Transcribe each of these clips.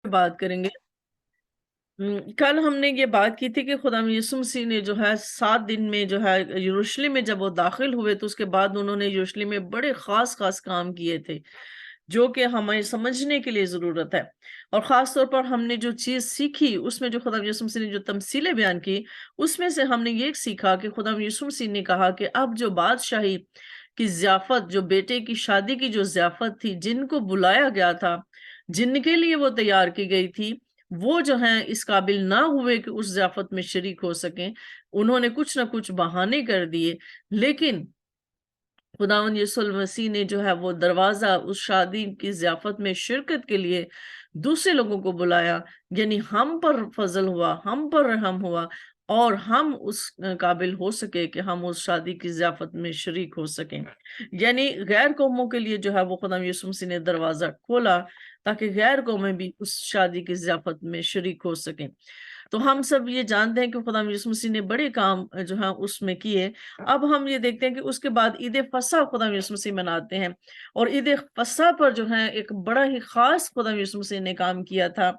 बात करेंगे। कल हमने ये बात की थी कि खुदा यीशु मसीह ने जो है 7 दिन में जो है यरूशलेम में जब वो दाखिल हुए तो उसके बाद उन्होंने यरूशलेम में बड़े खास काम किए थे, जो कि हमें समझने के लिए ज़रूरत है। और ख़ास तौर पर हमने जो चीज़ सीखी उसमें जो खुदा यीशु मसीह ने जो तमसीलें बयान की, उसमें से हमने ये सीखा कि खुदा यीशु मसीह ने कहा कि अब जो बादशाही की ज़ियाफ़त, जो बेटे की शादी की जो ज़ियाफ़त थी, जिनको बुलाया गया था, जिनके लिए वो तैयार की गई थी, वो जो हैं इस काबिल ना हुए कि उस ज़ियाफ़त में शरीक हो सकें। उन्होंने कुछ ना कुछ बहाने कर दिए, लेकिन खुदावंद यीशु मसीह ने जो है वो दरवाज़ा उस शादी की ज़ियाफ़त में शिरकत के लिए दूसरे लोगों को बुलाया, यानी हम पर फ़ज़ल हुआ, हम पर रहम हुआ और हम उस काबिल हो सके कि हम उस शादी की ज़ियाफ़त में शरीक हो सकें। यानी गैर कौमों के लिए जो है वो खुदा यीशु मसीह ने दरवाज़ा खोला ताकि गैर कौमें भी उस शादी की ज़ियाफ़त में शरीक हो सकें। तो हम सब ये जानते हैं कि खुदा यीशु मसीह ने बड़े काम जो है उसमें किए। अब हम ये देखते हैं कि उसके बाद ईद फसह खुदा यीशु मसीह मनाते हैं और ईद फसह पर जो है एक बड़ा ही खास खुदा यीशु मसीह ने काम किया था,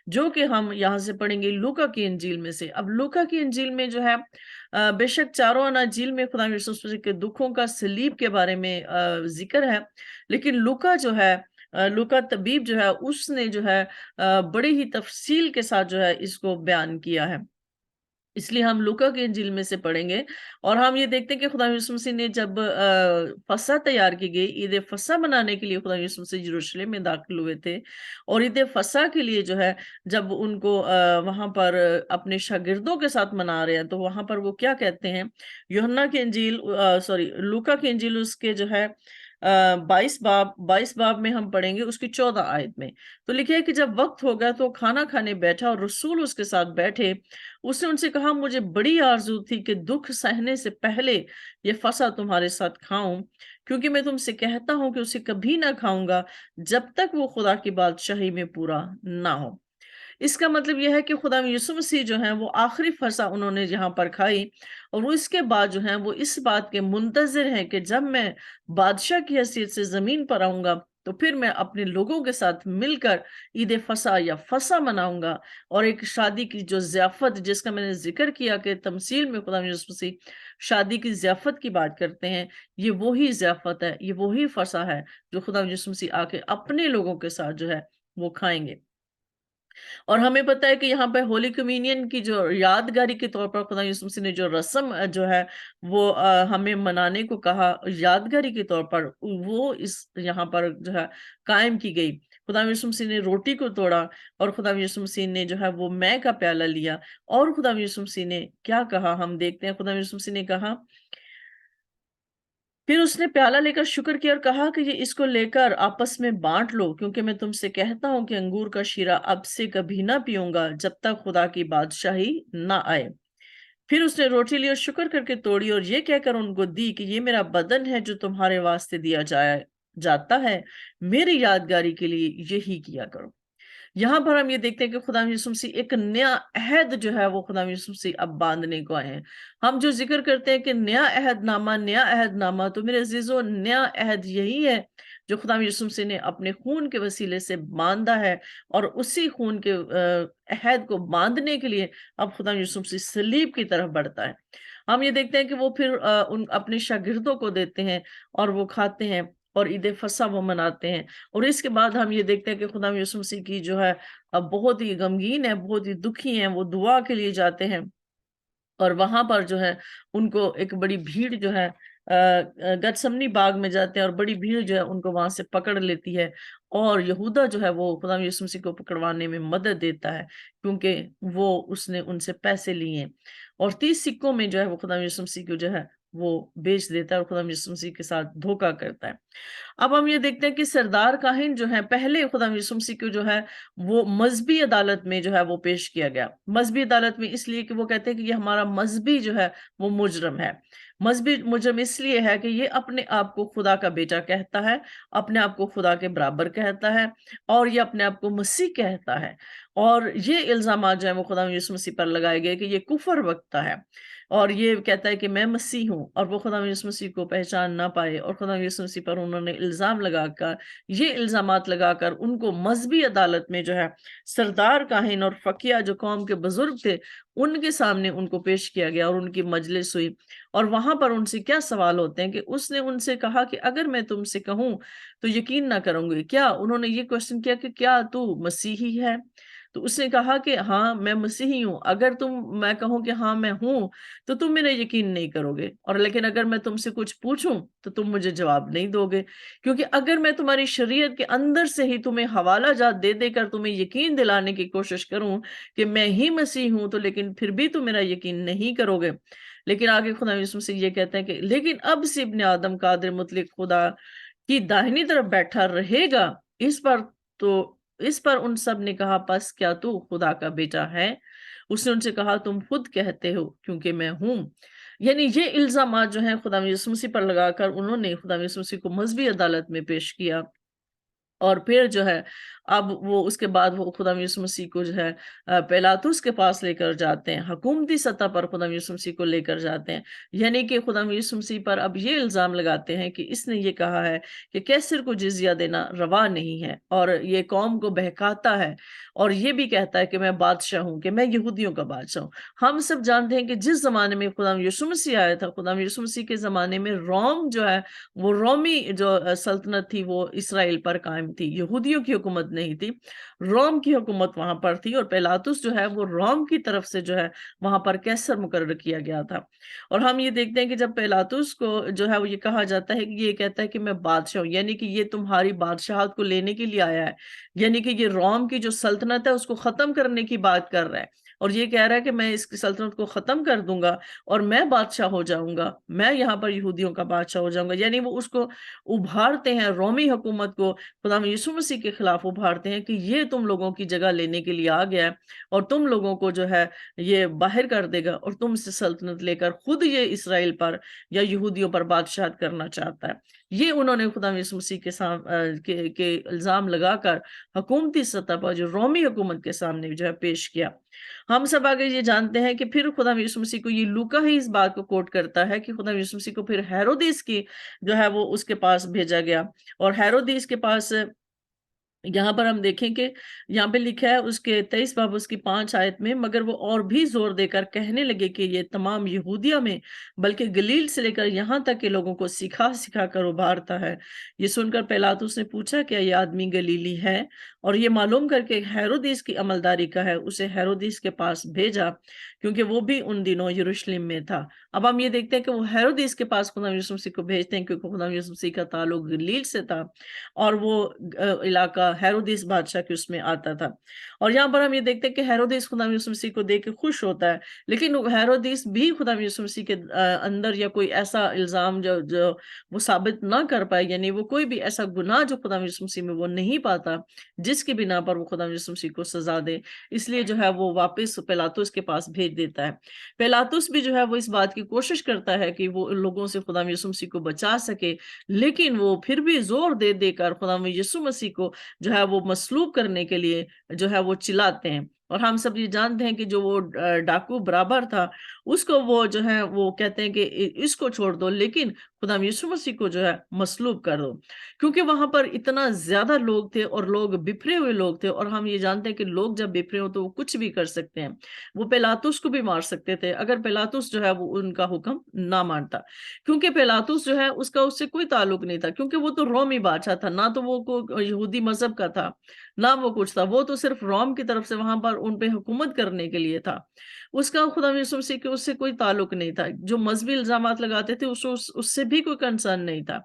जो कि हम यहाँ से पढ़ेंगे लूका की इंजील में से। अब लूका की इंजील में जो है बेशक चारों अनाजील में खुदा यीशु मसीह के दुखों का सलीब के बारे में जिक्र है, लेकिन लूका जो है लूका तबीब जो है उसने जो है बड़ी ही तफसील के साथ जो है इसको बयान किया है। इसलिए हम लूका की इंजील में से पढ़ेंगे और हम ये देखते हैं कि खुदा यीशु मसीह ने जब फसह तैयार की गई, ईद फसह मनाने के लिए खुदा यीशु मसीह यरूशलेम में दाखिल हुए थे और ईद फसह के लिए जो है जब उनको वहां पर अपने शागिर्दों के साथ मना रहे हैं, तो वहां पर वो क्या कहते हैं? यूहन्ना की इंजील सॉरी लूका की इंजील उसके जो है 22 बाब में हम पढ़ेंगे उसकी 14 आयत में। तो लिखे है कि जब वक्त हो गया तो खाना खाने बैठा और रसूल उसके साथ बैठे। उसने उनसे कहा, मुझे बड़ी आरजू थी कि दुख सहने से पहले ये फसा तुम्हारे साथ खाऊं, क्योंकि मैं तुमसे कहता हूं कि उसे कभी ना खाऊंगा जब तक वो खुदा की बादशाही में पूरा ना हो। इसका मतलब यह है कि खुदा यीशु मसीह जो है वो आखिरी फसा उन्होंने यहाँ पर खाई और वो इसके बाद जो है वो इस बात के मुंतजिर हैं कि जब मैं बादशाह की हैसियत से जमीन पर आऊंगा तो फिर मैं अपने लोगों के साथ मिलकर ईद फसा या फसा मनाऊंगा और एक शादी की जो ज़ियाफत जिसका मैंने जिक्र किया कि तमसील में खुदा यीशु मसीह शादी की ज़ियाफत की बात करते हैं, ये वही ज़ियाफत है, ये वही फसा है जो खुदा यीशु मसीह आके अपने लोगों के साथ जो है वो खाएंगे। और हमें पता है कि यहाँ पे होली कम्युनियन की जो यादगारी के तौर पर खुदा यीशु मसीह ने जो रस्म जो है वो हमें मनाने को कहा यादगारी के तौर पर, वो इस यहाँ पर जो है कायम की गई। खुदा यीशु मसीह ने रोटी को तोड़ा और खुदा यीशु मसीह ने जो है वो मैं का प्याला लिया और खुदा यीशु मसीह ने क्या कहा हम देखते हैं। खुदा यीशु मसीह ने कहा, फिर उसने प्याला लेकर शुक्र किया और कहा कि ये इसको लेकर आपस में बांट लो, क्योंकि मैं तुमसे कहता हूं कि अंगूर का शीरा अब से कभी ना पीऊंगा जब तक खुदा की बादशाही ना आए। फिर उसने रोटी ली और शुक्र करके तोड़ी और ये कहकर उनको दी कि ये मेरा बदन है जो तुम्हारे वास्ते दिया जाता है, मेरी यादगारी के लिए यही किया करो। यहाँ पर हम ये देखते हैं कि खुदा यीशु मसीह एक नया अहद जो है वो खुदा यीशु मसीह अब बांधने को आए हैं। हम जो जिक्र करते हैं कि नया अहदनामा, तो मेरे अजीजों नया अहद यही है जो खुदा यीशु मसीह ने अपने खून के वसीले से बांधा है और उसी खून के अहद को बांधने के लिए अब खुदा यीशु मसीह सलीब की तरफ बढ़ता है। हम ये देखते हैं कि वो फिर उन अपने शागिर्दों को देते हैं और वो खाते हैं और ईद फसह वो मनाते हैं। और इसके बाद हम ये देखते हैं कि खुदा यीशु मसीह की जो है अब बहुत ही गमगीन है, बहुत ही दुखी हैं, वो दुआ के लिए जाते हैं और वहां पर जो है उनको एक बड़ी भीड़ जो है गतसमनी बाग में जाते हैं और बड़ी भीड़ जो है उनको वहां से पकड़ लेती है और यहूदा जो है वो खुदा यीशु मसीह को पकड़वाने में मदद देता है, क्योंकि वो उसने उनसे पैसे लिए और 30 सिक्कों में जो है वो खुदा यीशु मसीह को जो है वो बेच देता है और खुदा यीशु मसीह के साथ धोखा करता है। अब हम ये देखते हैं कि सरदार काहिन जो है पहले खुदा यीशु मसीह को जो है वो मजहबी अदालत में जो है वो पेश किया गया। मजहबी अदालत में इसलिए कि वो कहते हैं कि ये हमारा मजहबी जो है वो मुजरम है। मजहबी मुजरम इसलिए है कि ये अपने आप को खुदा का बेटा कहता है, अपने आप को खुदा के बराबर कहता है और ये अपने आप को मसीह कहता है। और ये इल्जाम जो है वो खुदा यीशु मसीह पर लगाए गए कि ये कुफर बकता है। اور یہ کہتا ہے کہ میں مسیح ہوں، اور وہ خدا یسوع مسیح کو پہچان نہ پائے، اور خدا یسوع مسیح پر انہوں نے الزام لگا کر، یہ الزامات لگا کر ان کو مذہبی عدالت میں جو ہے سردار کاہن اور فقیہ جو قوم کے بزرگ تھے ان کے سامنے ان کو پیش کیا گیا، اور ان کی مجلس ہوئی، اور وہاں پر ان سے کیا سوال ہوتے ہیں کہ اس نے ان سے کہا کہ اگر میں تم سے کہوں تو یقین نہ کروں گے کیا؟ انہوں نے یہ کوشچن کیا کہ کیا تو مسیحی ہے؟ تو اس نے کہا کہ ہاں میں مسیحی ہوں، اگر میں کہوں کہ ہاں میں ہوں تو تم میرا یقین نہیں کرو گے، اور لیکن اگر میں تم سے کچھ پوچھوں تو تم مجھے جواب نہیں دو گے، کیونکہ اگر میں تمہاری شریعت کے اندر سے ہی تمہیں حوالہ جات دے دے کر تمہیں یقین دلانے کی کوشش کروں کہ میں ہی مسیح ہوں، تو لیکن پھر بھی تم میرا یقین نہیں کرو گے۔ لیکن آگے خدا یسوع سے یہ کہتے ہیں کہ لیکن اب سے ابن آدم قادر مطلق خدا کی داہنی طرف بیٹھا رہے گا، تو اس پر ان سب نے کہا پس کیا تو خدا کا بیٹا ہے؟ اس نے ان سے کہا تم خود کہتے ہو کیونکہ میں ہوں۔ یعنی یہ الزامات جو ہیں خدا یسوع مسیح پر لگا کر انہوں نے خدا یسوع مسیح کو مذہبی عدالت میں پیش کیا، اور پھر جو ہے اب وہ اس کے بعد وہ خدا یسوع مسیح کو جو ہے پیلاطس کے پاس لے کر جاتے ہیں، حکومتی سطح پر خدا یسوع مسیح کو لے کر جاتے ہیں، یعنی کہ خدا یسوع مسیح پر اب یہ الزام لگاتے ہیں کہ اس نے یہ کہا ہے کہ کیسر کو جزیہ دینا روا نہیں ہے، اور یہ قوم کو بہکاتا ہے، اور یہ بھی کہتا ہے کہ میں بادشاہ ہوں، کہ میں یہودیوں کا بادشاہ ہوں۔ ہم سب جانتے ہیں کہ جس زمانے میں خدا یسوع مسیح آیا تھا، خدا یسوع مسیح کے زمانے میں روم جو ہے وہ رومی جو سلطنت تھی وہ اسرائیل پر قائم تھی، یہودیوں کی حکومت نہیں تھی، روم کی حکومت وہاں پر تھی، اور پیلاطس جو ہے وہ روم کی طرف سے جو ہے وہاں پر کیسر مقرر کیا گیا تھا۔ اور ہم یہ دیکھتے ہیں کہ جب پیلاطس کو جو ہے وہ یہ کہا جاتا ہے کہ یہ کہتا ہے کہ میں بادشاہ ہوں، یعنی کہ یہ تمہاری بادشاہت کو لینے کے لیے آیا ہے، یعنی کہ یہ روم کی جو سلطنت ہے اس کو ختم کرنے کی بات کر رہا ہے، اور یہ کہہ رہا ہے کہ میں اس کی سلطنت کو ختم کر دوں گا اور میں بادشاہ ہو جاؤں گا، میں یہاں پر یہودیوں کا بادشاہ ہو جاؤں گا۔ یعنی وہ اس کو ابھارتے ہیں، رومی حکومت کو خدا یسوع مسیح کے خلاف ابھارتے ہیں کہ یہ تم لوگوں کی جگہ لینے کے لیے آ گیا ہے، اور تم لوگوں کو جو ہے یہ باہر کر دے گا، اور تم سے سلطنت لے کر خود یہ اسرائیل پر یا یہودیوں پر بادشاہت کرنا چاہتا ہے۔ یہ انہوں نے خدا یسوع مسیح کے الزام لگا کر حکومتی سطح پر جو رومی حکومت کے سامنے جو ہے پیش کیا۔ ہم سب آگے یہ جانتے ہیں کہ پھر خدا یسوع مسیح کو یہ لوکا ہی اس بات کو کوٹ کرتا ہے کہ خدا یسوع مسیح کو پھر ہیرودیس کی جو ہے وہ اس کے پاس بھیجا گیا، اور ہیرودیس کے پاس یہاں پر ہم دیکھیں کہ یہاں پہ لکھا ہے اس کے 23 باب اس کی 5 آیت میں، مگر وہ اور بھی زور دے کر کہنے لگے کہ یہ تمام یہودیہ میں بلکہ گلیل سے لے کر یہاں تک کہ لوگوں کو سکھا سکھا کر ابھارتا ہے۔ یہ سن کر پیلاطس نے پوچھا کیا یہ آدمی گلیلی ہے؟ اور یہ معلوم کر کے ہیرودیس کی عملداری کا ہے اسے ہیرودیس کے پاس بھیجا، کیونکہ وہ بھی ان دنوں یروشلم میں تھا۔ اب ہم یہ دیکھتے ہیں کہ وہ ہیرودیس کے پاس خدا یسوع مسیح کو بھیجتے ہیں، کیونکہ خدا یسوع مسیح کا تعلق گلیل سے تھا، اور وہ علاقہ ہیرودیس بادشاہ کے اس میں آتا تھا۔ اور یہاں پر ہم یہ دیکھتے ہیں کہ ہیرودیس خدا یسوع مسیح کو دیکھ کے خوش ہوتا ہے، لیکن ہیرودیس بھی خدا یسوع مسیح کے اندر یا کوئی ایسا الزام جو وہ ثابت نہ کر پائے، یعنی وہ کوئی بھی ایسا گناہ جو خدا یسوع مسیح میں وہ نہیں پاتا جس کی بنا پر وہ خدا یسوع مسیح کو سزا دے، اس لیے جو ہے وہ واپس پیلاطس کے پاس بھیج دیتا ہے۔ پیلاطس بھی جو ہے وہ اس بات کی کوشش کرتا ہے کہ وہ ان لوگوں سے خدا یسوع مسیح کو بچا سکے، لیکن وہ پھر بھی زور دے دے کر خدا یسوع مسیح کو جو ہے وہ مصلوب کرنے کے لیے جو ہے وہ چلاتے ہیں۔ اور ہم سب یہ جانتے ہیں کہ جو وہ ڈاکو برابر تھا اس کو وہ جو ہے وہ کہتے ہیں کہ اس کو چھوڑ دو، لیکن خدا یسوع مسیح کو جو ہے مصلوب کر دو، کیونکہ وہاں پر اتنا زیادہ لوگ تھے اور لوگ بپھرے ہوئے لوگ تھے، اور ہم یہ جانتے ہیں کہ لوگ جب بپھرے ہو تو وہ کچھ بھی کر سکتے ہیں، وہ پیلاطس کو بھی مار سکتے تھے اگر پیلاطس جو ہے وہ ان کا حکم نہ مانتا، کیونکہ پیلاطس جو ہے اس کا اس سے کوئی تعلق نہیں تھا، کیونکہ وہ تو رومی بادشاہ تھا، نہ تو وہ یہودی مذہب کا تھا نہ وہ کچھ تھا، وہ تو صرف روم کی طرف سے وہاں پر ان پہ حکومت کرنے کے لیے تھا، اس کا خدا یسوع مسیح کے اس سے کوئی تعلق نہیں تھا، جو مذہبی الزامات لگاتے تھے اس سے بھی کوئی کنسرن نہیں تھا،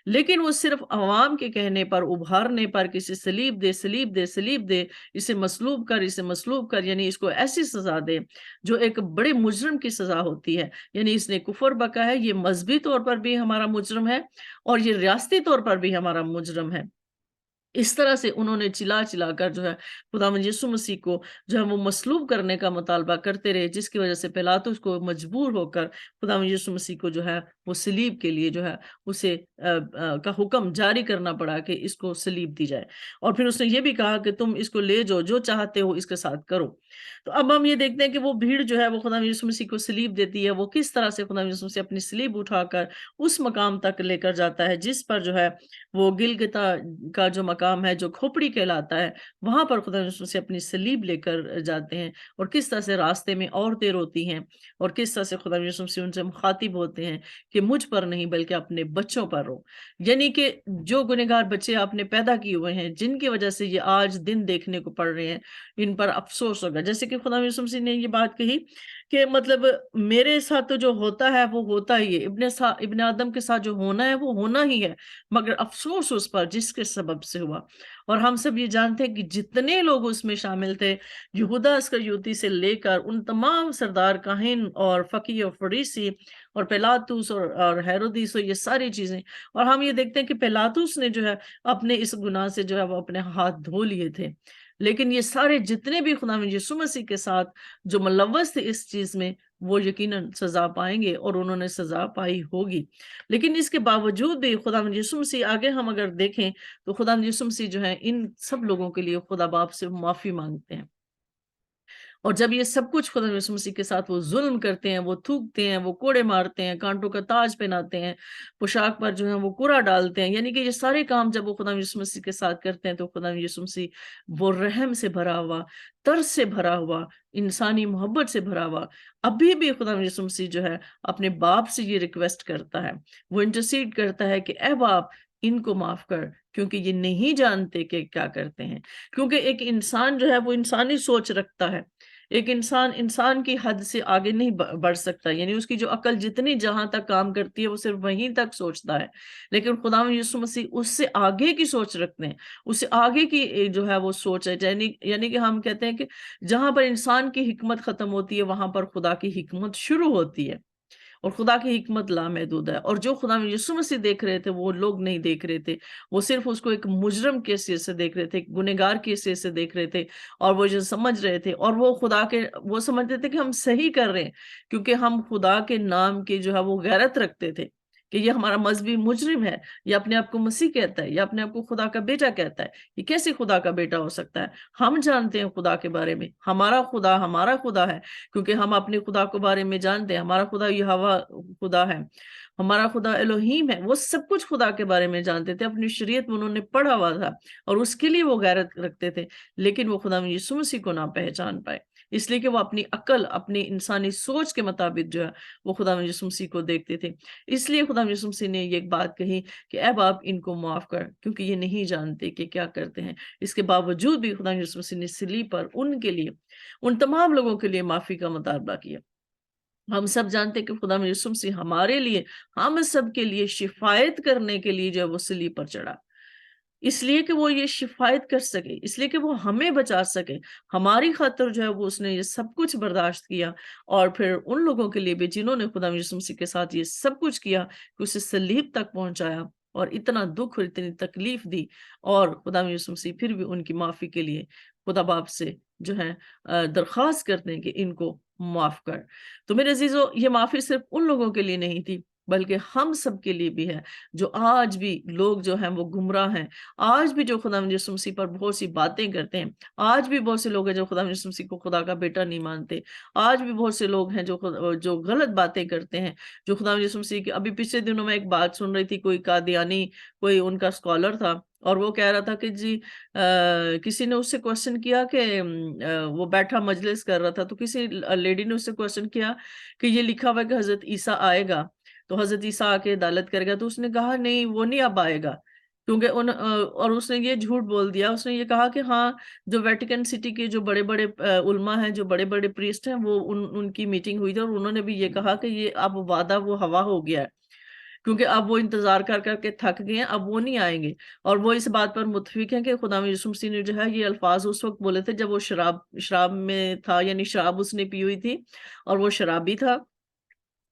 لیکن وہ صرف عوام کے کہنے پر ابھارنے پر کسی سلیب دے سلیب دے سلیب دے، اسے مصلوب کر اسے مصلوب کر، یعنی اس کو ایسی سزا دے جو ایک بڑے مجرم کی سزا ہوتی ہے، یعنی اس نے کفر بکا ہے، یہ مذہبی طور پر بھی ہمارا مجرم ہے اور یہ ریاستی طور پر بھی ہمارا مجرم ہے۔ اس طرح سے انہوں نے چلا چلا کر جو ہے خدا یسوع مسیح کو جو ہے وہ مصلوب کرنے کا مطالبہ کرتے رہے، جس کی وجہ سے پیلاطس کو مجبور ہو کر خدا یسوع مسیح کو جو ہے وہ सलीब के लिए जो है उसे का हुक्म जारी करना पड़ा कि इसको सलीब दी जाए। और फिर उसने ये भी कहा कि तुम इसको ले जाओ, जो चाहते हो इसके साथ करो। तो अब हम ये देखते हैं कि वो भीड़ जो है वो खुदा यीशु मसीह को सलीब देती है। वो किस तरह से खुदा यीशु मसीह अपनी सलीब उठाकर उस मकाम तक लेकर जाता है जिस पर जो है वो गिलगिता का जो मकाम है, जो खोपड़ी कहलाता है, वहां पर खुदा यीशु मसीह अपनी सलीब लेकर जाते हैं। और किस तरह से रास्ते में औरतें रोती हैं और किस तरह से खुदा यीशु मसीह उनसे मुखातिब होते हैं कि मुझ पर नहीं बल्कि अपने बच्चों पर रो। यानी कि जो गुनहगार बच्चे आपने पैदा किए हुए हैं, जिनकी वजह से ये आज दिन देखने को पड़ रहे हैं, इन पर अफसोस होगा। जैसे कि खुदा यीशु मसीह ने ये बात कही कि मतलब मेरे साथ तो जो होता है वो होता ही है, इब्ने आदम के साथ जो होना है वो होना ही है, मगर अफसोस उस पर जिसके सबब से हुआ। और हम सब ये जानते हैं कि जितने लोग उसमें शामिल थे, यहूदा इस्करियोती से लेकर उन तमाम सरदार काहिन और फकीह और फरीसी और पिलातुस और हेरोदिस और ये सारी चीजें, और हम ये देखते हैं कि पिलातुस ने जो है अपने इस गुनाह से जो है वो अपने हाथ धो लिए थे। लेकिन ये सारे जितने भी खुदा यीशु मसीह के साथ जो मुलव्वस थे इस चीज में, वो यकीनन सजा पाएंगे और उन्होंने सजा पाई होगी। लेकिन इसके बावजूद भी खुदा यीशु मसीह, आगे हम अगर देखें तो खुदा यीशु मसीह जो है इन सब लोगों के लिए खुदा बाप से माफी मांगते हैं। और जब ये सब कुछ खुदा यीशु मसीह के साथ वो जुल्म करते हैं, वो थूकते हैं, वो कोड़े मारते हैं, कांटों का ताज पहनाते हैं, पोशाक पर जो है वो कूड़ा डालते हैं, यानी कि ये सारे काम जब वो खुदा यीशु मसीह के साथ करते हैं तो खुदा यीशु मसीह वो रहम से भरा हुआ, तरस से भरा हुआ, इंसानी मोहब्बत से भरा हुआ, अभी भी खुदा यीशु मसीह जो है अपने बाप से ये रिक्वेस्ट करता है, वो इंटरसीड करता है कि ए बाप, इनको माफ कर, क्योंकि ये नहीं जानते कि क्या करते हैं। क्योंकि एक इंसान जो है वो इंसानी सोच रखता है, एक इंसान इंसान की हद से आगे नहीं बढ़ सकता, यानी उसकी जो अकल जितनी जहां तक काम करती है वो सिर्फ वहीं तक सोचता है। लेकिन खुदा यीशु मसीह उससे आगे की सोच रखते हैं, उससे आगे की जो है वो सोच है। यानी यानी कि हम कहते हैं कि जहां पर इंसान की हिकमत खत्म होती है वहां पर खुदा की हिकमत शुरू होती है, और खुदा की हिकमत लामहदूद है। और जो खुदा यीशु मसीह देख रहे थे वो लोग नहीं देख रहे थे, वो सिर्फ उसको एक मुजरम के हैसियत से देख रहे थे, एक गुनहगार की हैसियत से देख रहे थे। और वो जो समझ रहे थे, और वो खुदा के वो समझते थे कि हम सही कर रहे हैं, क्योंकि हम खुदा के नाम की जो है वो गैरत रखते थे कि ये हमारा मजहबी मुजरिम है, ये अपने आप को मसीह कहता है, ये अपने आप को खुदा का बेटा कहता है, ये कैसे खुदा का बेटा हो सकता है। हम जानते हैं खुदा के बारे में, हमारा खुदा है, क्योंकि हम अपने खुदा के बारे में जानते हैं। हमारा खुदा यहोवा खुदा है, हमारा खुदा एलोहीम है, वो सब कुछ खुदा के बारे में जानते थे, अपनी शरीयत में उन्होंने पढ़ा हुआ था और उसके लिए वो गैरत रखते थे। लेकिन वो खुदा यीशु मसीह को ना पहचान पाए, इसलिए कि वो अपनी अकल, अपनी इंसानी सोच के मुताबिक जो है वो खुदा यीशु मसीह को देखते थे। इसलिए खुदा यीशु मसीह ने ये एक बात कही कि ऐ बाप, इनको माफ कर, क्योंकि ये नहीं जानते कि क्या करते हैं। इसके बावजूद भी खुदा यीशु मसीह ने सलीब पर उनके लिए, उन तमाम लोगों के लिए माफी का मुतालबा किया। हम सब जानते हैं कि खुदा यीशु मसीह हमारे लिए, हम सब के लिए शिफायत करने के लिए जो है वो सलीब पर चढ़ा, इसलिए कि वो ये शिफायत कर सके, इसलिए कि वो हमें बचा सके, हमारी खातिर जो है वो उसने ये सब कुछ बर्दाश्त किया। और फिर उन लोगों के लिए भी जिन्होंने खुदा यीशु मसीह के साथ ये सब कुछ किया, कि उसे सलीब तक पहुंचाया और इतना दुख और इतनी तकलीफ दी, और खुदा यीशु मसीह फिर भी उनकी माफी के लिए खुदा बाप से जो है दरख्वास्त करते हैं कि इनको माफ कर। तो मेरे अजीजों, ये माफी सिर्फ उन लोगों के लिए नहीं थी, बल्कि हम सब के लिए भी है, जो आज भी लोग जो हैं वो गुमराह हैं, आज भी जो खुदा यीशु मसीह पर बहुत सी बातें करते हैं, आज भी बहुत से लोग हैं जो खुदा यीशु मसीह को खुदा का बेटा नहीं मानते, आज भी बहुत से लोग हैं जो गलत बातें करते हैं, जो खुदा यीशु मसीह की। अभी पिछले दिनों में एक बात सुन रही थी, कोई कादियानी, कोई उनका स्कॉलर था, और वो कह रहा था कि जी किसी ने उससे क्वेश्चन किया कि वो बैठा मजलिस कर रहा था, तो किसी लेडी ने उससे क्वेश्चन किया कि ये लिखा हुआ है कि हजरत ईसा आएगा, तो हजरत ईसा आके अदालत करेगा। तो उसने कहा नहीं, वो नहीं अब आएगा, क्योंकि और उसने ये झूठ बोल दिया। उसने ये कहा कि हाँ, जो वेटिकन सिटी के जो बड़े बड़े उलमा हैं, जो बड़े बड़े प्रीस्ट हैं, वो उनकी मीटिंग हुई थी और उन्होंने भी ये कहा कि ये अब वादा वो हवा हो गया है, क्योंकि अब वो इंतजार कर करके थक गए हैं, अब वो नहीं आएंगे। और वो इस बात पर मुत्फिक हैं कि खुदा यीशु मसीह ने जो है ये अल्फाज उस वक्त बोले थे जब वो शराब शराब में था, यानी शराब उसने पी हुई थी और वो शराबी था।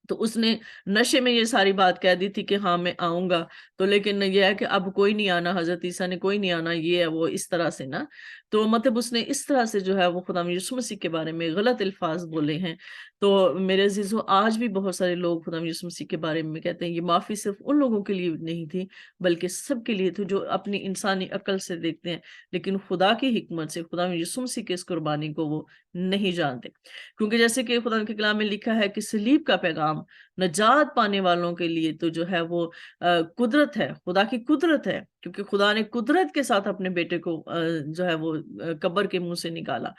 تو اس نے نشے میں یہ ساری بات کہہ دی تھی کہ ہاں میں آؤں گا، تو لیکن یہ ہے کہ اب کوئی نہیں آنا، حضرت عیسیٰ نے کوئی نہیں آنا، یہ ہے وہ اس طرح سے نا، تو مطلب اس نے اس طرح سے جو ہے وہ خدا یسوع مسیح کے بارے میں غلط الفاظ بولے ہیں۔ تو میرے عزیزو، آج بھی بہت سارے لوگ خدا یسوع مسیح کے بارے میں کہتے ہیں یہ معافی صرف ان لوگوں کے لیے نہیں تھی بلکہ سب کے لیے تھی جو اپنی انسانی عقل سے دیکھتے ہیں، لیکن خدا کی حکمت سے خدا یسوع مسیح کے اس قربانی کو وہ نہیں جانتے، کیونکہ جیسے کہ خدا کے کلام میں لکھا ہے کہ صلیب کا پیغام نجات پانے والوں کے لیے تو جو ہے وہ قدرت ہے، خدا کی قدرت ہے، کیونکہ خدا نے قدرت کے ساتھ اپنے بیٹے کو جو ہے وہ قبر کے منہ سے نکالا،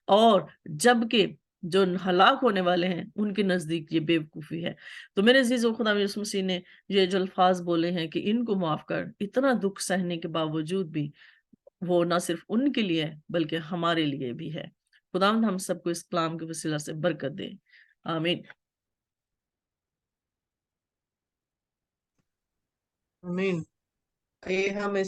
اور جبکہ جو ہلاک ہونے والے ہیں ان کے نزدیک یہ بے وقوفی ہے۔ تو میرے عزیزو، خدا یسوع مسیح نے یہ جو الفاظ بولے ہیں کہ ان کو معاف کر، اتنا دکھ سہنے کے باوجود بھی وہ نہ صرف ان کے لیے ہے بلکہ ہمارے لیے بھی ہے۔ خداوند ہم سب کو اس کلام کے وسیلہ سے برکت دے، آمین۔ آمین۔ یہ ہم